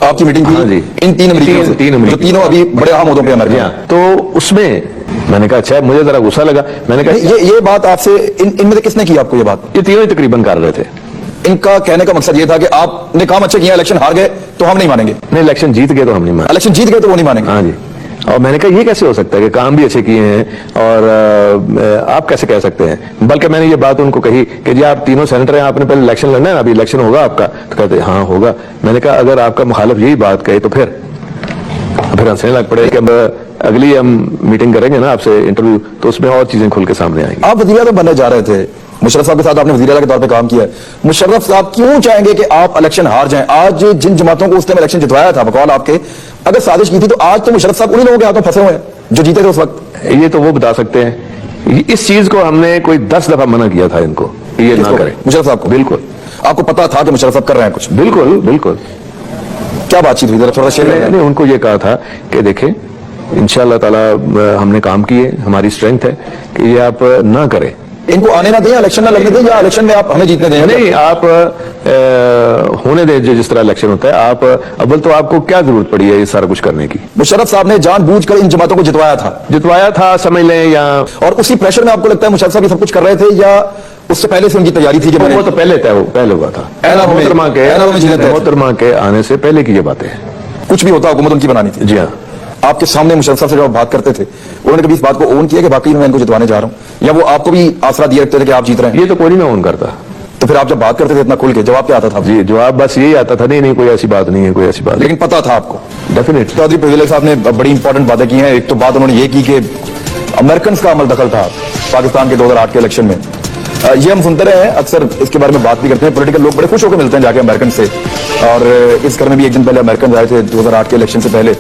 آپ کی میٹنگ ہاں جی، ان تین امریکیوں سے، تین امریکی، جو تینوں ابھی بڑے اہم عہدوں پہ امریکہ میں۔ تو اس میں میں نے کہا اچھا، مجھے ذرا غصہ لگا، میں نے کہا یہ بات آپ سے ان میں سے کس نے کی آپ کو یہ بات؟ یہ تینوں ہی تقریباً کر رہے تھے۔ ان کا کہنے کا مقصد یہ تھا کہ آپ نے کام اچھا کیا، الیکشن ہار گئے تو ہم نہیں مانیں گے، نہیں، الیکشن جیت گئے تو ہم نہیں مانے۔ الیکشن جیت گئے تو وہ نہیں مانیں گے۔ ہاں جی، اور میں نے کہا یہ کیسے ہو سکتا ہے کہ کام بھی اچھے کیے ہیں اور آپ کیسے کہہ سکتے ہیں؟ بلکہ میں نے یہ بات ان کو کہی کہ جی آپ تینوں سینیٹر ہیں، آپ نے پہلے الیکشن لڑنا ہے، ابھی الیکشن ہوگا آپ کا؟ تو کہتے ہاں ہوگا۔ میں نے کہا اگر آپ کا مخالف یہی بات کہے تو پھر ہنسنے لگ پڑے کہ اب اگلی ہم میٹنگ کریں گے نا آپ سے انٹرویو، تو اس میں اور چیزیں کھل کے سامنے آئیں گی۔ آپ وزیر اعظم بننے جا رہے تھے، مشرف صاحب کے ساتھ آپ نے وزیر اعلیٰ کے طور پہ کام کیا ہے، مشرف صاحب کیوں چاہیں گے کہ آپ الیکشن ہار جائیں؟ آج جن جماعتوں کو اس ٹائم الیکشن جتوایا تھا بقول آپ کے، اگر سازش کی تھی تو آج تو مشرف صاحب انہی لوگوں کے ہاتھوں پھنسے ہوئے ہیں جو جیتے تھے اس وقت۔ یہ تو وہ بتا سکتے ہیں، اس چیز کو ہم نے کوئی 10 دفعہ منع کیا تھا ان کو، یہ نہ کریں۔ مشرف صاحب کو بالکل، آپ کو پتا تھا کہ مشرف صاحب کر رہے ہیں کچھ؟ بالکل بالکل۔ کیا بات چیت ہوئی ذرا تھوڑا شیئر میں کریں۔ نے ان کو یہ کہا تھا کہ دیکھیں انشاءاللہ تعالی ہم نے کام کیے، ہماری اسٹرینتھ ہے کہ یہ آپ نہ کریں۔ ان کو آنے نہ دیں، الیکشن نہ لگنے دیں، یا الیکشن میں آپ ہمیں جیتنے دیں؟ نہیں، آپ ہونے دیں جس طرح الیکشن ہوتا ہے۔ آپ اول تو آپ کو کیا ضرورت پڑی ہے یہ سارا کچھ کرنے کی؟ مشرف صاحب نے جان بوجھ کر ان جماعتوں کو جتوایا تھا سمجھ لیں، یا اور اسی پریشر میں آپ کو لگتا ہے مشرف صاحب یہ سب کچھ کر رہے تھے، یا اس سے پہلے سے ان کی تیاری تھی کہ وہ تو پہلے ہوا تھا، محترمہ کے آنے سے پہلے کی یہ باتیں ہیں۔ کچھ بھی ہوتا حکومت ان کی بنانی تھی؟ جی ہاں۔ آپ کے سامنے مشرف صاحب سے جب آپ بات کرتے تھے انہوں نے کبھی اس بات کو اون کیا کہ باقی میں ان کو جتوانے جا رہا ہوں، یا وہ آپ کو بھی آسرا دیا رکھتے تھے کہ آپ جیت رہے ہیں؟ یہ تو کوئی نہیں اون کرتا۔ تو پھر آپ جب بات کرتے تھے اتنا کھل کے جواب کیا آتا تھا؟ جی، جواب بس یہی آتا تھا، نہیں کوئی ایسی بات نہیں ہے، کوئی ایسی بات نہیں۔ لیکن پتا تھا آپ کو؟ ڈیفینیٹلی۔ چودھری پرویز صاحب نے بڑی امپورٹنٹ باتیں کی ہیں۔ ایک تو بات انہوں نے یہ کی کہ امریکنز کا عمل دخل تھا پاکستان کے 2008 کے الیکشن میں، یہ ہم سنتے رہے ہیں، اکثر اس کے بارے میں بات بھی کرتے ہیں، پولیٹیکل لوگ بڑے خوش ہو کے ملتے ہیں جا کے امریکن سے، اور اس گھر میں بھی ایک دن پہلے امریکن آئے تھے 2008 کے الیکشن سے پہلے۔